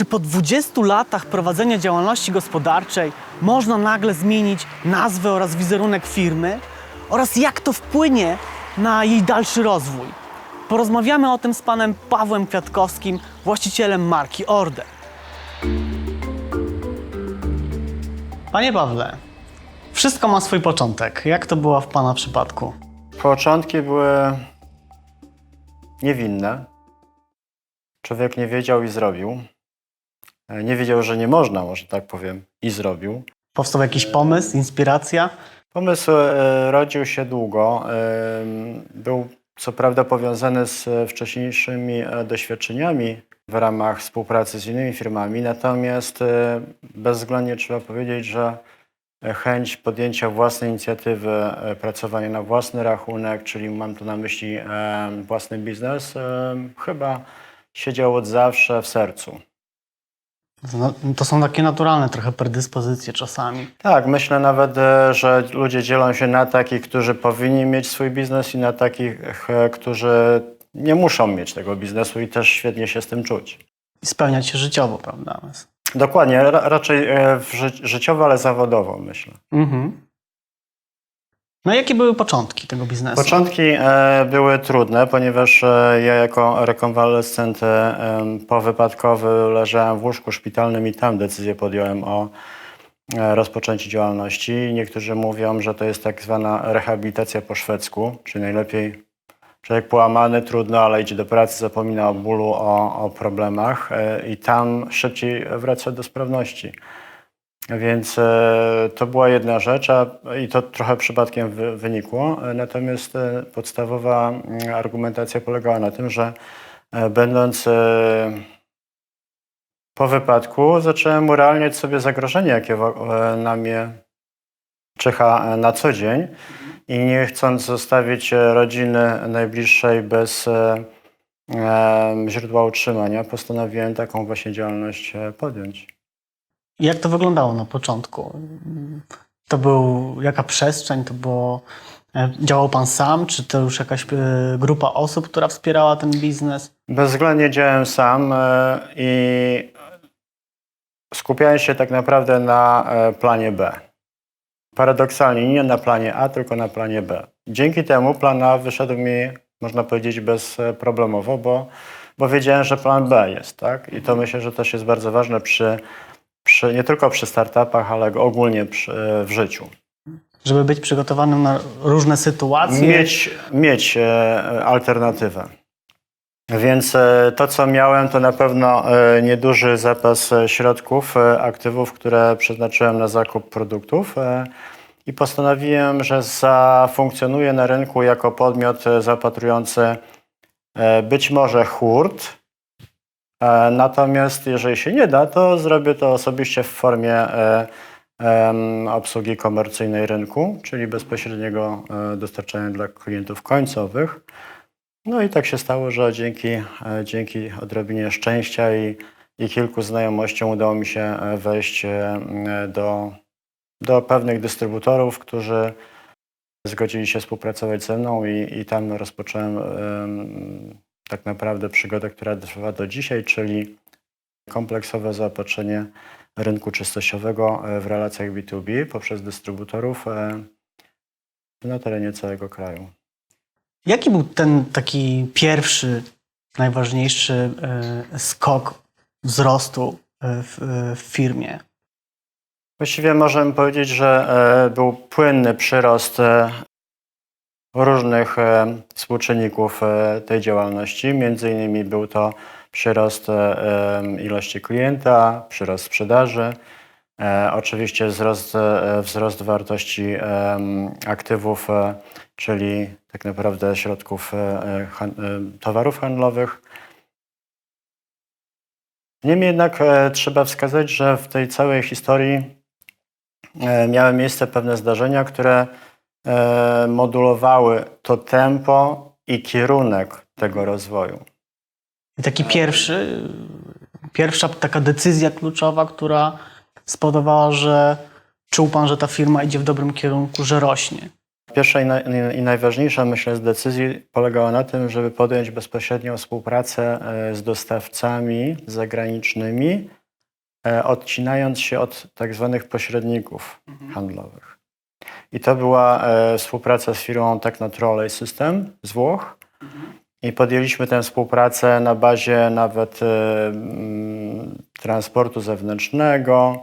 Czy po 20 latach prowadzenia działalności gospodarczej można nagle zmienić nazwę oraz wizerunek firmy? Oraz jak to wpłynie na jej dalszy rozwój? Porozmawiamy o tym z panem Pawłem Kwiatkowskim, właścicielem marki Order. Panie Pawle, wszystko ma swój początek. Jak to było w pana przypadku? Początki były niewinne. Człowiek nie wiedział i zrobił. Nie wiedział, że nie można, może tak powiem, i zrobił. Powstał jakiś pomysł, inspiracja? Pomysł rodził się długo. Był co prawda powiązany z wcześniejszymi doświadczeniami w ramach współpracy z innymi firmami, natomiast bezwzględnie trzeba powiedzieć, że chęć podjęcia własnej inicjatywy, pracowania na własny rachunek, czyli mam tu na myśli własny biznes, chyba siedział od zawsze w sercu. To są takie naturalne trochę predyspozycje czasami. Tak, myślę nawet, że ludzie dzielą się na takich, którzy powinni mieć swój biznes i na takich, którzy nie muszą mieć tego biznesu i też świetnie się z tym czuć. I spełniać się życiowo, prawda? Dokładnie, raczej życiowo, ale zawodowo, myślę. Mhm. No i jakie były początki tego biznesu? Początki były trudne, ponieważ ja jako rekonwalescent powypadkowy leżałem w łóżku szpitalnym i tam decyzję podjąłem o rozpoczęciu działalności. Niektórzy mówią, że to jest tak zwana rehabilitacja po szwedzku, czyli najlepiej człowiek połamany, trudno, ale idzie do pracy, zapomina o bólu, o problemach i tam szybciej wraca do sprawności. Więc to była jedna rzecz i to trochę przypadkiem wynikło. Natomiast podstawowa argumentacja polegała na tym, że będąc po wypadku zacząłem urealniać sobie zagrożenie, jakie na mnie czyha na co dzień i nie chcąc zostawić rodziny najbliższej bez źródła utrzymania, postanowiłem taką właśnie działalność podjąć. Jak to wyglądało na początku? To był jaka przestrzeń? To było, działał pan sam, czy to już jakaś grupa osób, która wspierała ten biznes? Bezwzględnie działałem sam i skupiałem się tak naprawdę na planie B. Paradoksalnie nie na planie A, tylko na planie B. Dzięki temu plan A wyszedł mi, można powiedzieć, bezproblemowo, bo wiedziałem, że plan B jest, tak? I to myślę, że też jest bardzo ważne nie tylko przy startupach, ale ogólnie w życiu. Żeby być przygotowanym na różne sytuacje? Mieć alternatywę. Więc to, co miałem, to na pewno nieduży zapas środków, aktywów, które przeznaczyłem na zakup produktów i postanowiłem, że zafunkcjonuję na rynku jako podmiot zaopatrujący być może hurt. Natomiast jeżeli się nie da, to zrobię to osobiście w formie obsługi komercyjnej rynku, czyli bezpośredniego dostarczania dla klientów końcowych. No i tak się stało, że dzięki odrobinie szczęścia i kilku znajomościom udało mi się wejść do pewnych dystrybutorów, którzy zgodzili się współpracować ze mną i tam rozpocząłem tak naprawdę przygodę, która trwa do dzisiaj, czyli kompleksowe zaopatrzenie rynku czystościowego w relacjach B2B poprzez dystrybutorów na terenie całego kraju. Jaki był ten taki pierwszy, najważniejszy skok wzrostu w firmie? Właściwie możemy powiedzieć, że był płynny przyrost różnych współczynników tej działalności. Między innymi był to przyrost ilości klienta, przyrost sprzedaży, oczywiście wzrost wartości aktywów, czyli tak naprawdę środków towarów handlowych. Niemniej jednak trzeba wskazać, że w tej całej historii miały miejsce pewne zdarzenia, które modulowały to tempo i kierunek tego rozwoju. I taki pierwsza taka decyzja kluczowa, która spowodowała, że czuł pan, że ta firma idzie w dobrym kierunku, że rośnie. Pierwsza i najważniejsza, myślę, z decyzji polegała na tym, żeby podjąć bezpośrednią współpracę z dostawcami zagranicznymi, odcinając się od tak zwanych pośredników handlowych. I to była współpraca z firmą Technotrolley System z Włoch. I podjęliśmy tę współpracę na bazie nawet transportu zewnętrznego.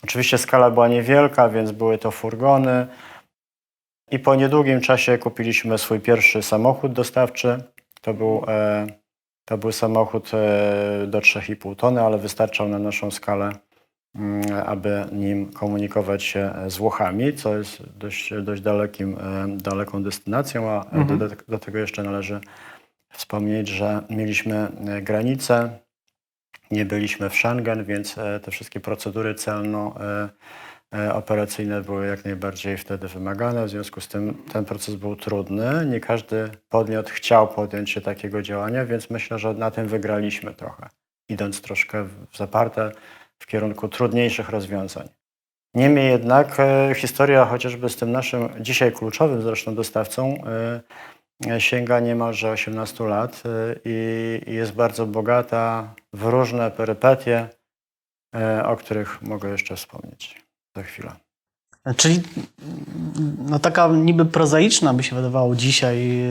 Oczywiście skala była niewielka, więc były to furgony. I po niedługim czasie kupiliśmy swój pierwszy samochód dostawczy. To był samochód do 3,5 tony, ale wystarczał na naszą skalę, aby nim komunikować się z Włochami, co jest dość daleką destynacją, a do tego jeszcze należy wspomnieć, że mieliśmy granicę, nie byliśmy w Schengen, więc te wszystkie procedury celno-operacyjne były jak najbardziej wtedy wymagane. W związku z tym ten proces był trudny. Nie każdy podmiot chciał podjąć się takiego działania, więc myślę, że na tym wygraliśmy trochę, idąc troszkę w zaparte w kierunku trudniejszych rozwiązań. Niemniej jednak historia chociażby z tym naszym dzisiaj kluczowym zresztą dostawcą sięga niemalże 18 lat i jest bardzo bogata w różne perypetie, o których mogę jeszcze wspomnieć za chwilę. Czyli no taka niby prozaiczna by się wydawało dzisiaj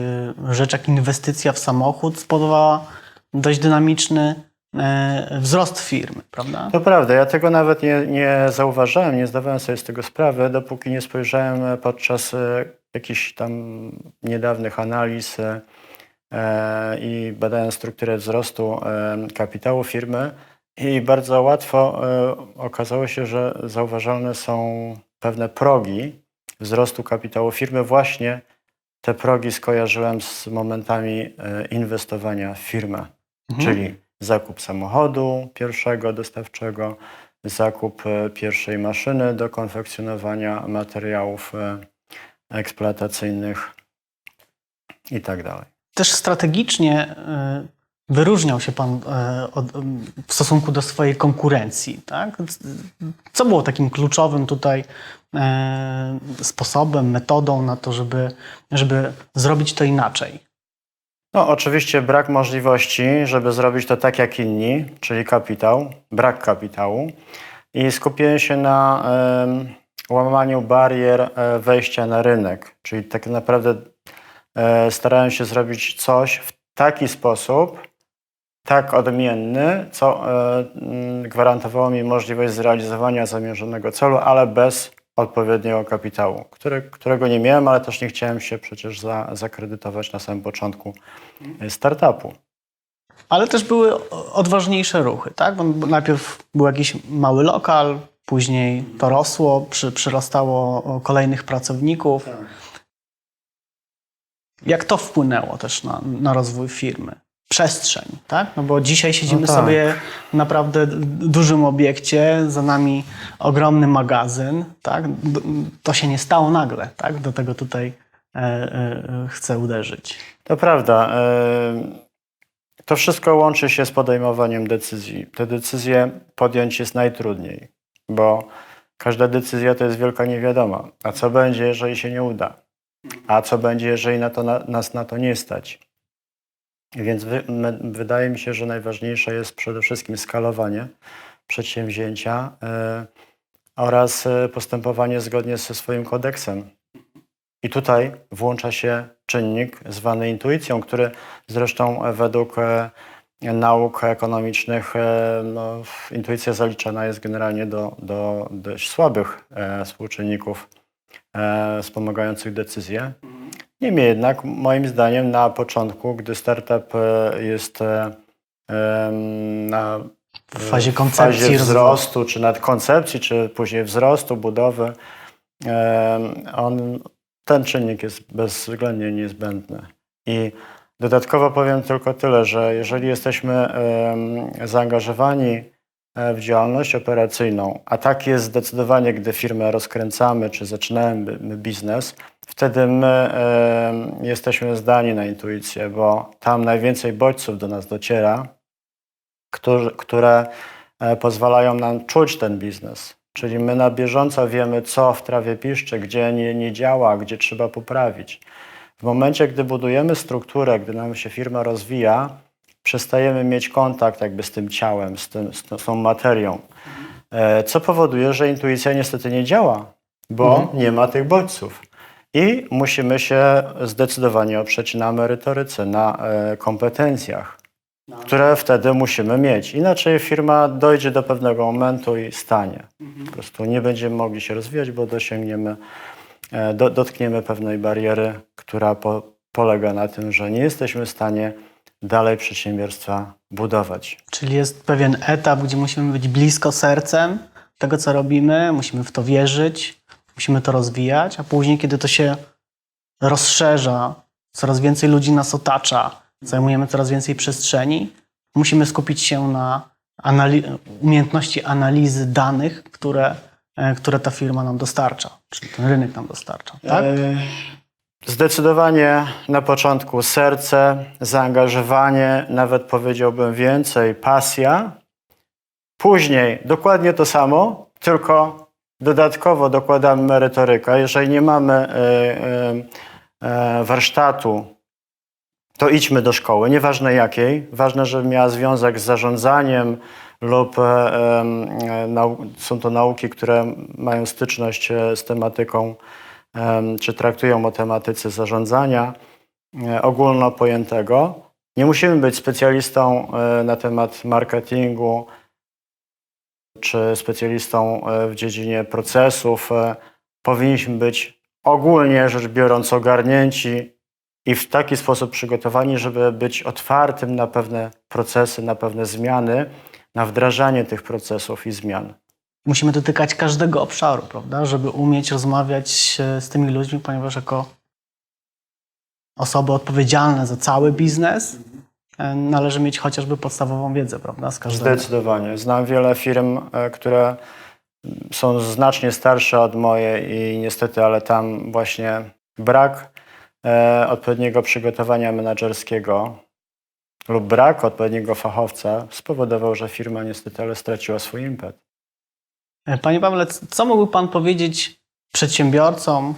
rzecz jak inwestycja w samochód spowodowała dość dynamiczny wzrost firmy, prawda? To prawda, ja tego nawet nie zauważyłem, nie zdawałem sobie z tego sprawy, dopóki nie spojrzałem podczas jakichś tam niedawnych analiz i badając strukturę wzrostu kapitału firmy i bardzo łatwo okazało się, że zauważalne są pewne progi wzrostu kapitału firmy. Właśnie te progi skojarzyłem z momentami inwestowania w firmę, czyli zakup samochodu pierwszego dostawczego, zakup pierwszej maszyny do konfekcjonowania materiałów eksploatacyjnych i tak dalej. Też strategicznie wyróżniał się Pan w stosunku do swojej konkurencji, tak? Co było takim kluczowym tutaj sposobem, metodą na to, żeby zrobić to inaczej? No, oczywiście brak możliwości, żeby zrobić to tak jak inni, czyli brak kapitału i skupiłem się na łamaniu barier wejścia na rynek, czyli tak naprawdę starałem się zrobić coś w taki sposób, tak odmienny, co gwarantowało mi możliwość zrealizowania zamierzonego celu, ale bez odpowiedniego kapitału, którego nie miałem, ale też nie chciałem się przecież zakredytować na samym początku startupu. Ale też były odważniejsze ruchy, tak? Bo najpierw był jakiś mały lokal, później to rosło, przyrastało kolejnych pracowników. Tak. Jak to wpłynęło też na rozwój firmy? Przestrzeń, tak? No bo dzisiaj siedzimy sobie w naprawdę dużym obiekcie, za nami ogromny magazyn, tak? To się nie stało nagle, tak? Do tego tutaj chcę uderzyć. To prawda. To wszystko łączy się z podejmowaniem decyzji. Te decyzje podjąć jest najtrudniej, bo każda decyzja to jest wielka niewiadoma. A co będzie, jeżeli się nie uda? A co będzie, jeżeli nas na to nie stać? Więc wydaje mi się, że najważniejsze jest przede wszystkim skalowanie przedsięwzięcia oraz postępowanie zgodnie ze swoim kodeksem. I tutaj włącza się czynnik zwany intuicją, który zresztą według nauk ekonomicznych intuicja zaliczana jest generalnie do dość słabych współczynników wspomagających decyzje. Niemniej jednak, moim zdaniem, na początku, gdy startup jest w fazie koncepcji, fazie wzrostu, czy nawet koncepcji, czy później wzrostu, budowy, ten czynnik jest bezwzględnie niezbędny. I dodatkowo powiem tylko tyle, że jeżeli jesteśmy zaangażowani w działalność operacyjną, a tak jest zdecydowanie, gdy firmę rozkręcamy, czy zaczynamy biznes, wtedy my jesteśmy zdani na intuicję, bo tam najwięcej bodźców do nas dociera, które pozwalają nam czuć ten biznes. Czyli my na bieżąco wiemy, co w trawie piszczy, gdzie nie działa, gdzie trzeba poprawić. W momencie, gdy budujemy strukturę, gdy nam się firma rozwija, przestajemy mieć kontakt jakby z tym ciałem, z tą materią. Co powoduje, że intuicja niestety nie działa, bo nie ma tych bodźców. I musimy się zdecydowanie oprzeć na merytoryce, na kompetencjach, które wtedy musimy mieć. Inaczej firma dojdzie do pewnego momentu i stanie. Po prostu nie będziemy mogli się rozwijać, bo dotkniemy pewnej bariery, która polega na tym, że nie jesteśmy w stanie dalej przedsiębiorstwa budować. Czyli jest pewien etap, gdzie musimy być blisko sercem tego, co robimy, musimy w to wierzyć, musimy to rozwijać, a później, kiedy to się rozszerza, coraz więcej ludzi nas otacza, zajmujemy coraz więcej przestrzeni, musimy skupić się na umiejętności analizy danych, które ta firma nam dostarcza, czyli ten rynek nam dostarcza. Tak? Zdecydowanie na początku serce, zaangażowanie, nawet powiedziałbym więcej, pasja. Później dokładnie to samo, tylko dodatkowo dokładamy merytorykę. Jeżeli nie mamy warsztatu, to idźmy do szkoły, nieważne jakiej. Ważne, żeby miała związek z zarządzaniem lub są to nauki, które mają styczność z tematyką, czy traktują o tematyce zarządzania ogólnopojętego. Nie musimy być specjalistą na temat marketingu, czy specjalistą w dziedzinie procesów. Powinniśmy być ogólnie rzecz biorąc ogarnięci i w taki sposób przygotowani, żeby być otwartym na pewne procesy, na pewne zmiany, na wdrażanie tych procesów i zmian. Musimy dotykać każdego obszaru, prawda, żeby umieć rozmawiać z tymi ludźmi, ponieważ jako osoby odpowiedzialne za cały biznes należy mieć chociażby podstawową wiedzę, prawda, z każdego. Zdecydowanie. Znam wiele firm, które są znacznie starsze od mojej i niestety, ale tam właśnie brak odpowiedniego przygotowania menedżerskiego lub brak odpowiedniego fachowca spowodował, że firma niestety ale straciła swój impet. Panie Pawle, co mógłby Pan powiedzieć przedsiębiorcom,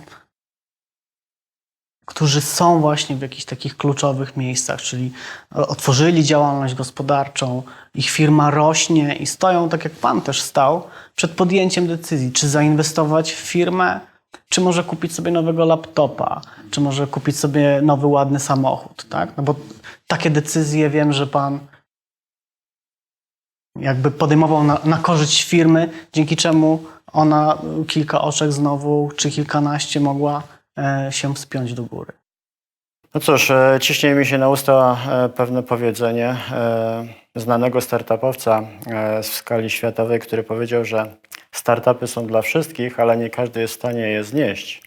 którzy są właśnie w jakichś takich kluczowych miejscach, czyli otworzyli działalność gospodarczą, ich firma rośnie i stoją, tak jak Pan też stał, przed podjęciem decyzji, czy zainwestować w firmę, czy może kupić sobie nowego laptopa, czy może kupić sobie nowy, ładny samochód, tak? No bo takie decyzje wiem, że Pan jakby podejmował na korzyść firmy, dzięki czemu ona kilka oczek znowu, czy kilkanaście mogła się wspiąć do góry. No cóż, ciśnie mi się na usta pewne powiedzenie znanego startupowca w skali światowej, który powiedział, że startupy są dla wszystkich, ale nie każdy jest w stanie je znieść.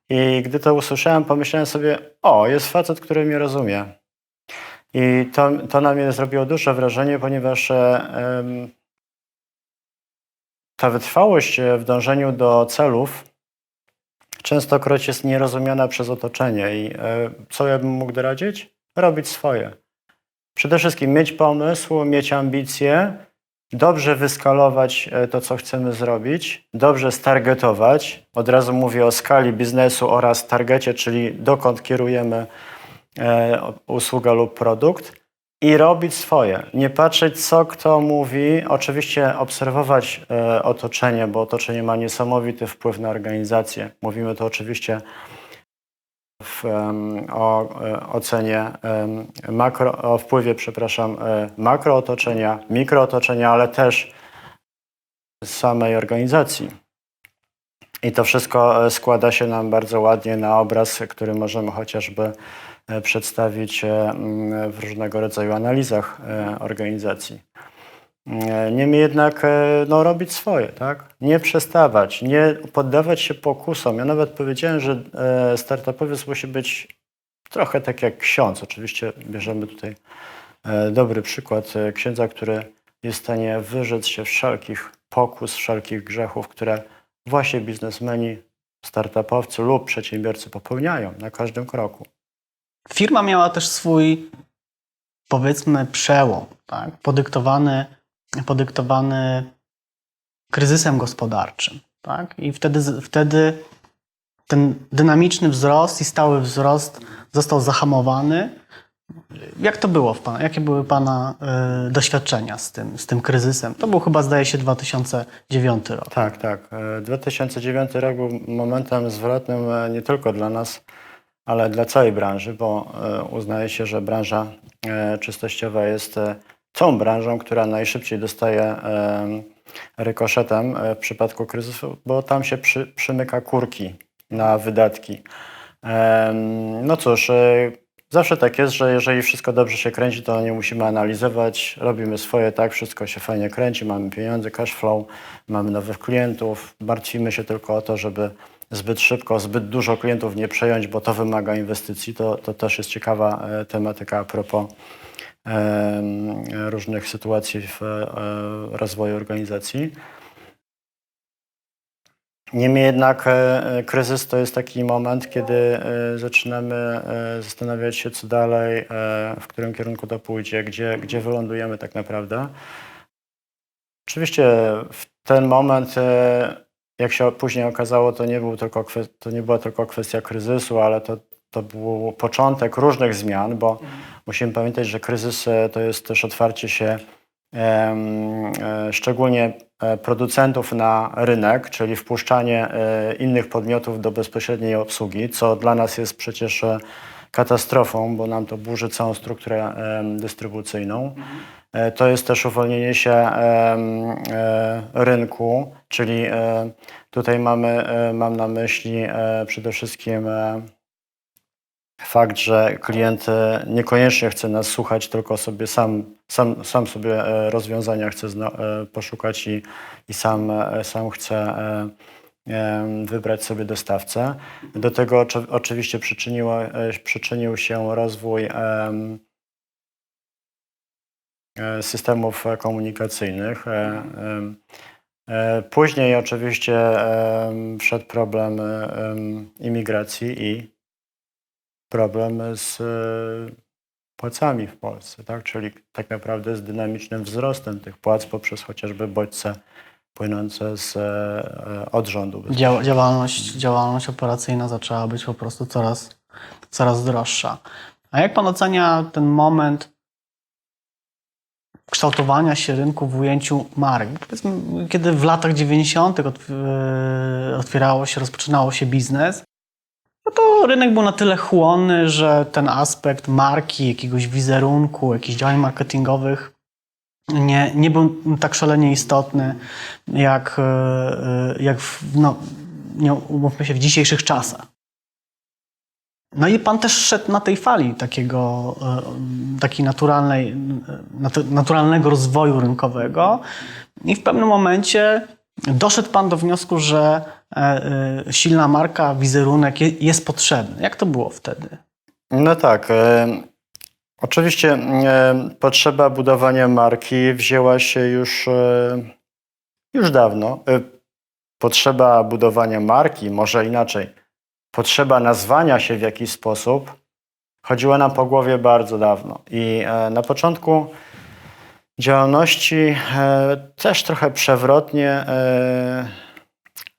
I gdy to usłyszałem, pomyślałem sobie, jest facet, który mnie rozumie. I to na mnie zrobiło duże wrażenie, ponieważ ta wytrwałość w dążeniu do celów częstokroć jest nierozumiana przez otoczenie. I co ja bym mógł doradzić? Robić swoje. Przede wszystkim mieć pomysł, mieć ambicje, dobrze wyskalować to, co chcemy zrobić, dobrze stargetować. Od razu mówię o skali biznesu oraz targecie, czyli dokąd kierujemy usługę lub produkt i robić swoje. Nie patrzeć, co kto mówi. Oczywiście obserwować otoczenie, bo otoczenie ma niesamowity wpływ na organizację. Mówimy to oczywiście o ocenie o wpływie, makrootoczenia, mikrootoczenia, ale też samej organizacji. I to wszystko składa się nam bardzo ładnie na obraz, który możemy chociażby przedstawić w różnego rodzaju analizach organizacji. Niemniej jednak robić swoje, tak? Nie przestawać, nie poddawać się pokusom. Ja nawet powiedziałem, że startupowiec musi być trochę tak jak ksiądz. Oczywiście bierzemy tutaj dobry przykład księdza, który jest w stanie wyrzec się wszelkich pokus, wszelkich grzechów, które właśnie biznesmeni, startupowcy lub przedsiębiorcy popełniają na każdym kroku. Firma miała też swój, powiedzmy, przełom, tak? Podyktowany kryzysem gospodarczym. Tak? I wtedy ten dynamiczny wzrost i stały wzrost został zahamowany. Jak to było jakie były Pana doświadczenia z tym kryzysem? To był chyba, zdaje się, 2009 rok. Tak, tak. 2009 rok był momentem zwrotnym nie tylko dla nas, ale dla całej branży, bo uznaje się, że branża czystościowa jest tą branżą, która najszybciej dostaje rykoszetem w przypadku kryzysu, bo tam się przymyka kurki na wydatki. No cóż, zawsze tak jest, że jeżeli wszystko dobrze się kręci, to nie musimy analizować, robimy swoje, tak, wszystko się fajnie kręci, mamy pieniądze, cash flow, mamy nowych klientów, martwimy się tylko o to, żeby zbyt szybko, zbyt dużo klientów nie przejąć, bo to wymaga inwestycji. To też jest ciekawa tematyka a propos różnych sytuacji w rozwoju organizacji. Niemniej jednak kryzys to jest taki moment, kiedy zaczynamy zastanawiać się, co dalej, w którym kierunku to pójdzie, gdzie wylądujemy tak naprawdę. Oczywiście w ten moment, jak się później okazało, to nie była tylko kwestia kryzysu, ale to był początek różnych zmian, bo musimy pamiętać, że kryzys to jest też otwarcie się szczególnie producentów na rynek, czyli wpuszczanie innych podmiotów do bezpośredniej obsługi, co dla nas jest przecież katastrofą, bo nam to burzy całą strukturę dystrybucyjną. To jest też uwolnienie się rynku, czyli tutaj mam na myśli przede wszystkim fakt, że klient niekoniecznie chce nas słuchać, tylko sobie sam sobie rozwiązania chce poszukać i sam chce wybrać sobie dostawcę. Do tego oczywiście przyczynił się rozwój systemów komunikacyjnych. Później oczywiście wszedł problem imigracji i problem z płacami w Polsce, tak? Czyli tak naprawdę z dynamicznym wzrostem tych płac poprzez chociażby bodźce płynące od rządu. Działalność operacyjna zaczęła być po prostu coraz droższa. A jak Pan ocenia ten moment kształtowania się rynku w ujęciu marek? Powiedzmy, kiedy w latach 90. rozpoczynało się biznes, no to rynek był na tyle chłonny, że ten aspekt marki, jakiegoś wizerunku, jakichś działań marketingowych nie był tak szalenie istotny, jak umówmy się, w dzisiejszych czasach. No i Pan też szedł na tej fali takiej naturalnego rozwoju rynkowego i w pewnym momencie doszedł Pan do wniosku, że silna marka, wizerunek jest potrzebny. Jak to było wtedy? No tak. Oczywiście potrzeba budowania marki wzięła się już dawno. Potrzeba budowania marki, może inaczej, potrzeba nazwania się w jakiś sposób chodziła nam po głowie bardzo dawno. I na początku działalności też trochę przewrotnie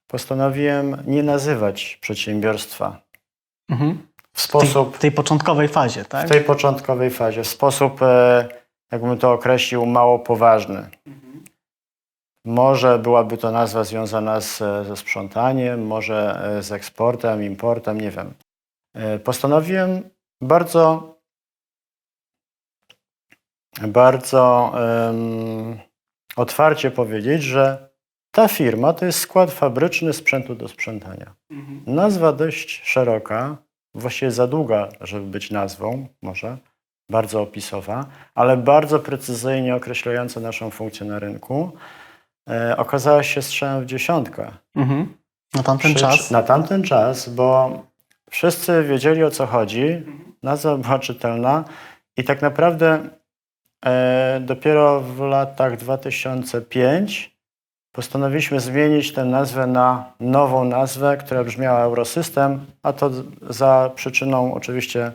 postanowiłem nie nazywać przedsiębiorstwa w tej początkowej fazie, tak? W tej początkowej fazie, w sposób, jakbym to określił, mało poważny. Może byłaby to nazwa związana ze sprzątaniem, może z eksportem, importem, nie wiem. Postanowiłem bardzo otwarcie powiedzieć, że ta firma to jest skład fabryczny sprzętu do sprzątania. Nazwa dość szeroka, właściwie za długa, żeby być nazwą, może, bardzo opisowa, ale bardzo precyzyjnie określająca naszą funkcję na rynku. Okazała się strzałem w dziesiątkę. Na tamten czas? Na tamten czas, bo wszyscy wiedzieli, o co chodzi, nazwa była czytelna i tak naprawdę dopiero w latach 2005 postanowiliśmy zmienić tę nazwę na nową nazwę, która brzmiała Eurosystem, a to za przyczyną oczywiście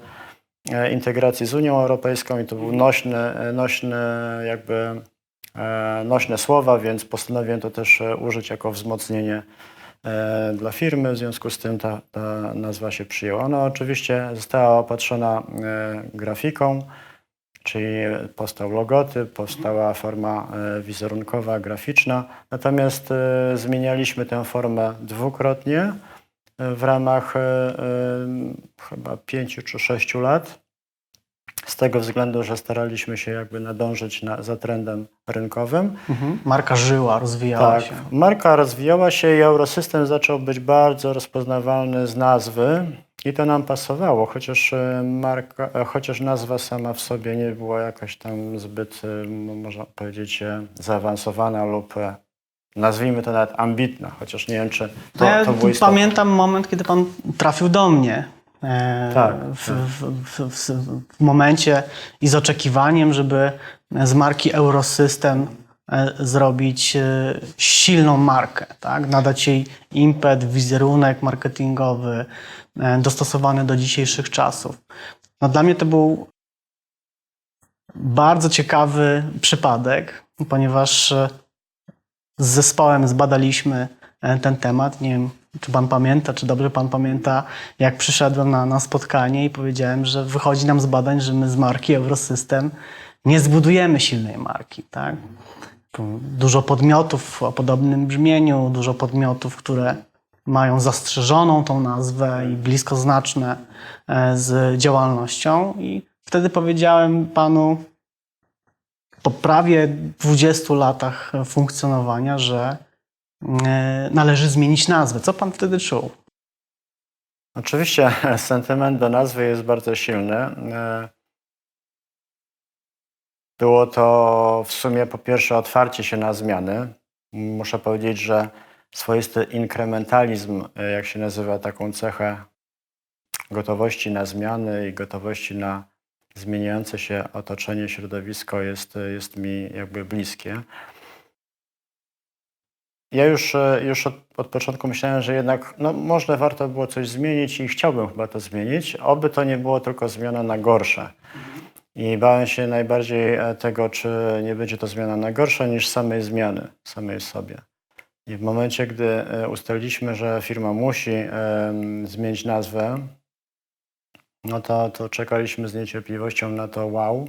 integracji z Unią Europejską i to był nośny jakby nośne słowa, więc postanowiłem to też użyć jako wzmocnienie dla firmy. W związku z tym ta nazwa się przyjęła. Ona oczywiście została opatrzona grafiką, czyli powstał logotyp, powstała forma wizerunkowa, graficzna. Natomiast zmienialiśmy tę formę dwukrotnie w ramach chyba 5 czy 6 lat. Z tego względu, że staraliśmy się jakby nadążyć za trendem rynkowym. Marka żyła, rozwijała Tak, się. marka rozwijała się i Eurosystem zaczął być bardzo rozpoznawalny z nazwy i to nam pasowało, chociaż nazwa sama w sobie nie była jakaś tam zbyt, można powiedzieć, zaawansowana lub nazwijmy to nawet ambitna, chociaż nie wiem, czy Ja to było istotne. pamiętam moment, kiedy pan trafił do mnie. Tak, W momencie i z oczekiwaniem, żeby z marki Eurosystem zrobić silną markę, tak? Nadać jej impet, wizerunek marketingowy dostosowany do dzisiejszych czasów. No, dla mnie to był bardzo ciekawy przypadek, ponieważ z zespołem zbadaliśmy ten temat. Nie wiem, czy pan pamięta, czy dobrze pan pamięta, jak przyszedłem na spotkanie i powiedziałem, że wychodzi nam z badań, że my z marki Eurosystem nie zbudujemy silnej marki. Tak? Dużo podmiotów o podobnym brzmieniu, dużo podmiotów, które mają zastrzeżoną tą nazwę i bliskoznaczne z działalnością. I wtedy powiedziałem panu po prawie 20 latach funkcjonowania, że należy zmienić nazwę. Co pan wtedy czuł? Oczywiście sentyment do nazwy jest bardzo silny. Było to w sumie po pierwsze otwarcie się na zmiany. Muszę powiedzieć, że swoisty inkrementalizm, jak się nazywa taką cechę gotowości na zmiany i gotowości na zmieniające się otoczenie, środowisko jest mi jakby bliskie. Ja już od początku myślałem, że jednak może warto było coś zmienić i chciałbym chyba to zmienić, oby to nie było tylko zmiana na gorsze. I bałem się najbardziej tego, czy nie będzie to zmiana na gorsze, niż samej zmiany, samej w sobie. I w momencie, gdy ustaliliśmy, że firma musi zmienić nazwę, no to czekaliśmy z niecierpliwością na to wow.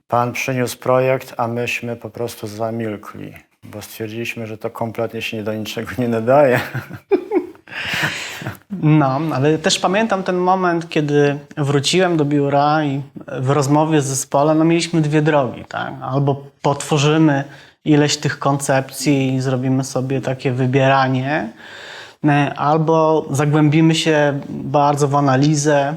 Pan przyniósł projekt, a myśmy po prostu zamilkli, bo stwierdziliśmy, że to kompletnie się do niczego nie nadaje. No, ale też pamiętam ten moment, kiedy wróciłem do biura i w rozmowie z zespołem mieliśmy dwie drogi. Tak? Albo potworzymy ileś tych koncepcji i zrobimy sobie takie wybieranie, albo zagłębimy się bardzo w analizę,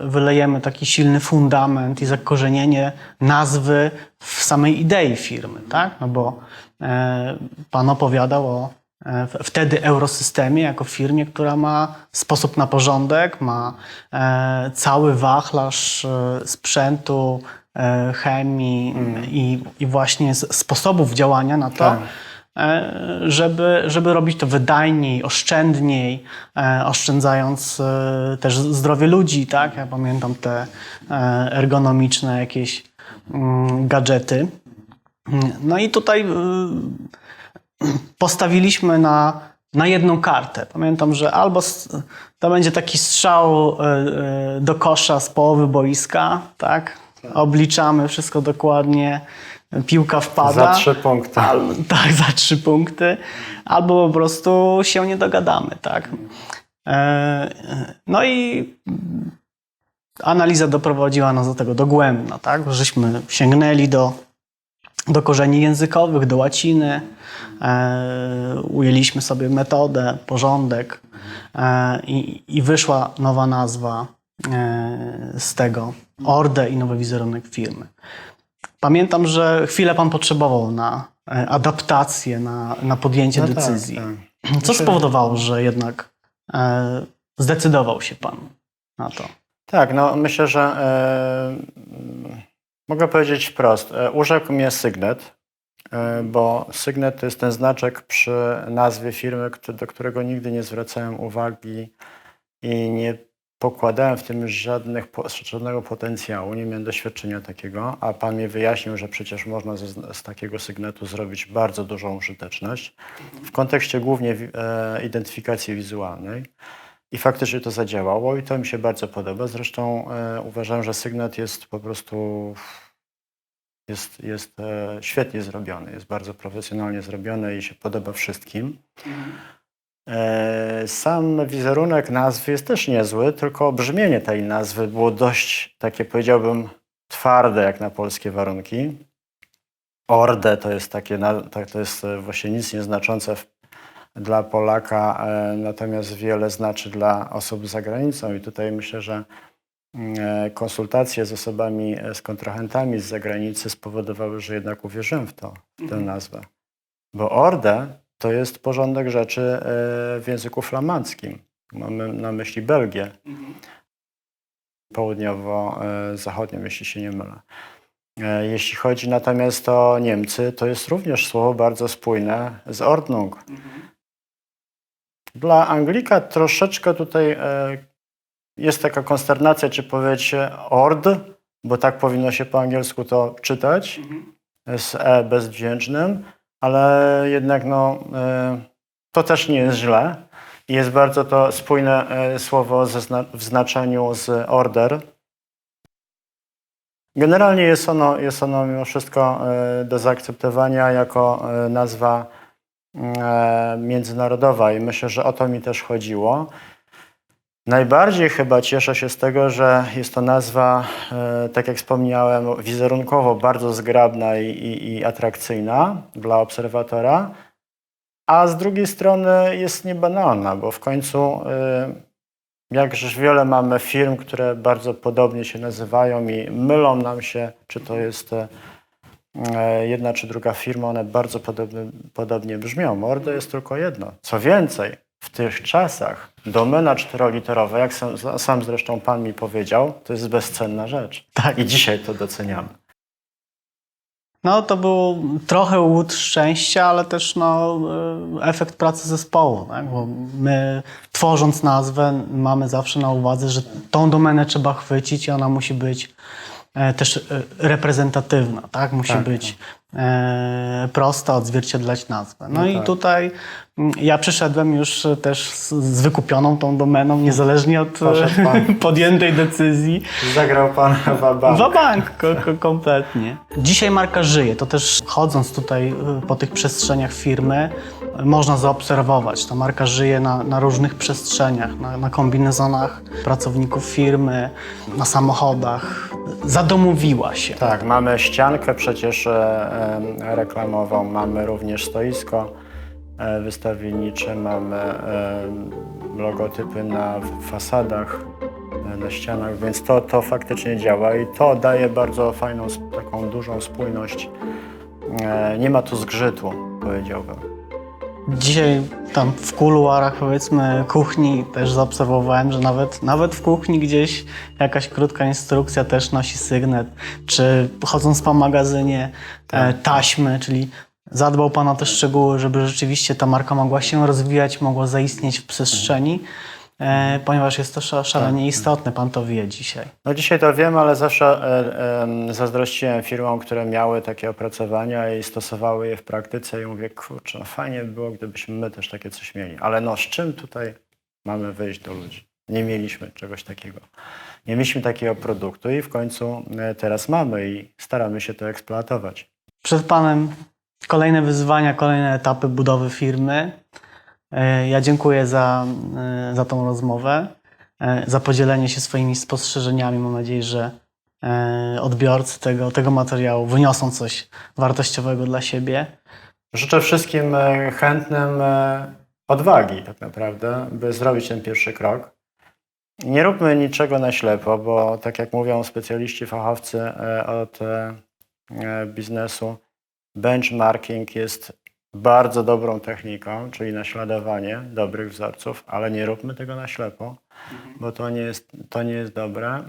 wylejemy taki silny fundament i zakorzenienie nazwy w samej idei firmy. Tak? No bo pan opowiadał o wtedy Eurosystemie jako firmie, która ma sposób na porządek, ma cały wachlarz sprzętu, chemii i właśnie sposobów działania na to, Tak. żeby robić to wydajniej, oszczędniej, oszczędzając też zdrowie ludzi. Tak? Ja pamiętam te ergonomiczne jakieś gadżety. No i tutaj postawiliśmy na jedną kartę. Pamiętam, że albo to będzie taki strzał do kosza z połowy boiska, tak? Obliczamy wszystko dokładnie, piłka wpada. Za 3 punkty. Tak, za 3 punkty. Albo po prostu się nie dogadamy, tak? No i analiza doprowadziła nas do tego dogłębna, tak? Żeśmy sięgnęli do korzeni językowych, do łaciny, ujęliśmy sobie metodę, porządek i wyszła nowa nazwa z tego, Orde i nowy wizerunek firmy. Pamiętam, że chwilę pan potrzebował na adaptację, na podjęcie decyzji. Tak. Co spowodowało, że jednak zdecydował się pan na to? Tak, no myślę, że mogę powiedzieć wprost. Urzekł mnie Sygnet, bo Sygnet to jest ten znaczek przy nazwie firmy, do którego nigdy nie zwracałem uwagi i nie pokładałem w tym już żadnego potencjału, nie miałem doświadczenia takiego, a Pan mi wyjaśnił, że przecież można z takiego sygnetu zrobić bardzo dużą użyteczność w kontekście głównie identyfikacji wizualnej. I faktycznie to zadziałało i to mi się bardzo podoba. Zresztą uważam, że sygnet jest po prostu jest świetnie zrobiony, jest bardzo profesjonalnie zrobiony i się podoba wszystkim. Sam wizerunek nazwy jest też niezły, tylko brzmienie tej nazwy było dość takie, powiedziałbym, twarde jak na polskie warunki. Orde to jest takie, to jest właśnie nic nieznaczące dla Polaka, natomiast wiele znaczy dla osób za granicą i tutaj myślę, że konsultacje z osobami, z kontrahentami z zagranicy spowodowały, że jednak uwierzyłem w tę nazwę. Bo Orde to jest porządek rzeczy w języku flamandzkim. Mamy na myśli Belgię. Południowo-zachodnią, jeśli się nie mylę. Jeśli chodzi natomiast o Niemcy, to jest również słowo bardzo spójne z Ordnung. Dla Anglika troszeczkę tutaj jest taka konsternacja, czy powiedzieć ord, bo tak powinno się po angielsku to czytać, z e bezdźwięcznym, ale jednak to też nie jest źle. Jest bardzo to spójne słowo w znaczeniu z order. Generalnie jest ono mimo wszystko do zaakceptowania jako nazwa międzynarodowa i myślę, że o to mi też chodziło. Najbardziej chyba cieszę się z tego, że jest to nazwa, tak jak wspomniałem, wizerunkowo bardzo zgrabna i atrakcyjna dla obserwatora, a z drugiej strony jest niebanalna, bo w końcu jakżeż wiele mamy firm, które bardzo podobnie się nazywają i mylą nam się, czy to jest jedna czy druga firma, one bardzo podobnie brzmią. Mordo jest tylko jedno. Co więcej, w tych czasach domena czteroliterowa, jak sam zresztą Pan mi powiedział, to jest bezcenna rzecz. Tak. I dzisiaj to doceniamy. No to był trochę łód szczęścia, ale też efekt pracy zespołu, tak? Bo my tworząc nazwę mamy zawsze na uwadze, że tą domenę trzeba chwycić i ona musi być też reprezentatywna, tak? Musi być prosta, odzwierciedlać nazwę. No i tak. tutaj ja przyszedłem już też z wykupioną tą domeną, niezależnie od podjętej decyzji. Zagrał Pan wabank. Wabank, kompletnie. Dzisiaj marka żyje, to też chodząc tutaj po tych przestrzeniach firmy można zaobserwować. Ta marka żyje na różnych przestrzeniach, na kombinezonach pracowników firmy, na samochodach. Zadomowiła się. Tak, mamy ściankę przecież reklamową, mamy również stoisko wystawiennicze, mamy logotypy na fasadach, na ścianach, więc to faktycznie działa i to daje bardzo fajną, taką dużą spójność. Nie ma tu zgrzytu, powiedziałbym. Dzisiaj tam w kuluarach, powiedzmy, kuchni też zaobserwowałem, że nawet w kuchni gdzieś jakaś krótka instrukcja też nosi sygnet, czy chodząc po magazynie taśmy, czyli zadbał Pan o te szczegóły, żeby rzeczywiście ta marka mogła się rozwijać, mogła zaistnieć w przestrzeni, ponieważ jest to szalenie istotne, Pan to wie dzisiaj. No dzisiaj to wiem, ale zawsze zazdrościłem firmom, które miały takie opracowania i stosowały je w praktyce i mówię, kurczę, no fajnie by było, gdybyśmy my też takie coś mieli. Ale z czym tutaj mamy wyjść do ludzi? Nie mieliśmy czegoś takiego. Nie mieliśmy takiego produktu i w końcu teraz mamy i staramy się to eksploatować. Przed Panem kolejne wyzwania, kolejne etapy budowy firmy. Ja dziękuję za tą rozmowę, za podzielenie się swoimi spostrzeżeniami. Mam nadzieję, że odbiorcy tego materiału wyniosą coś wartościowego dla siebie. Życzę wszystkim chętnym odwagi tak naprawdę, by zrobić ten pierwszy krok. Nie róbmy niczego na ślepo, bo tak jak mówią specjaliści, fachowcy od biznesu, benchmarking jest bardzo dobrą techniką, czyli naśladowanie dobrych wzorców, ale nie róbmy tego na ślepo, bo to nie jest dobre.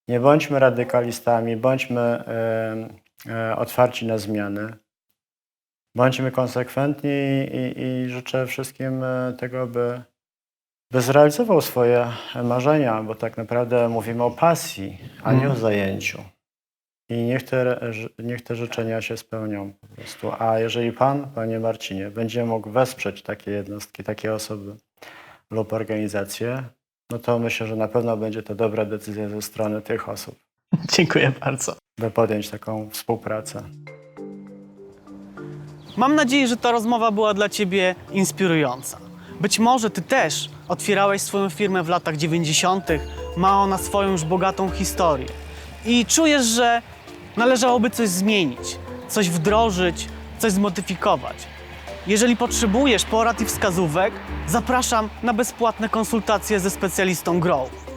Nie bądźmy radykalistami, bądźmy otwarci na zmiany, bądźmy konsekwentni i życzę wszystkim tego, by by zrealizował swoje marzenia, bo tak naprawdę mówimy o pasji, a nie o zajęciu. I niech te życzenia się spełnią po prostu. A jeżeli Pan, Panie Marcinie, będzie mógł wesprzeć takie jednostki, takie osoby lub organizacje, no to myślę, że na pewno będzie to dobra decyzja ze strony tych osób, Dziękuję bardzo. by podjąć taką współpracę. Mam nadzieję, że ta rozmowa była dla Ciebie inspirująca. Być może Ty też otwierałeś swoją firmę w latach 90., ma ona swoją już bogatą historię i czujesz, że należałoby coś zmienić, coś wdrożyć, coś zmodyfikować. Jeżeli potrzebujesz porad i wskazówek, zapraszam na bezpłatne konsultacje ze specjalistą Grow.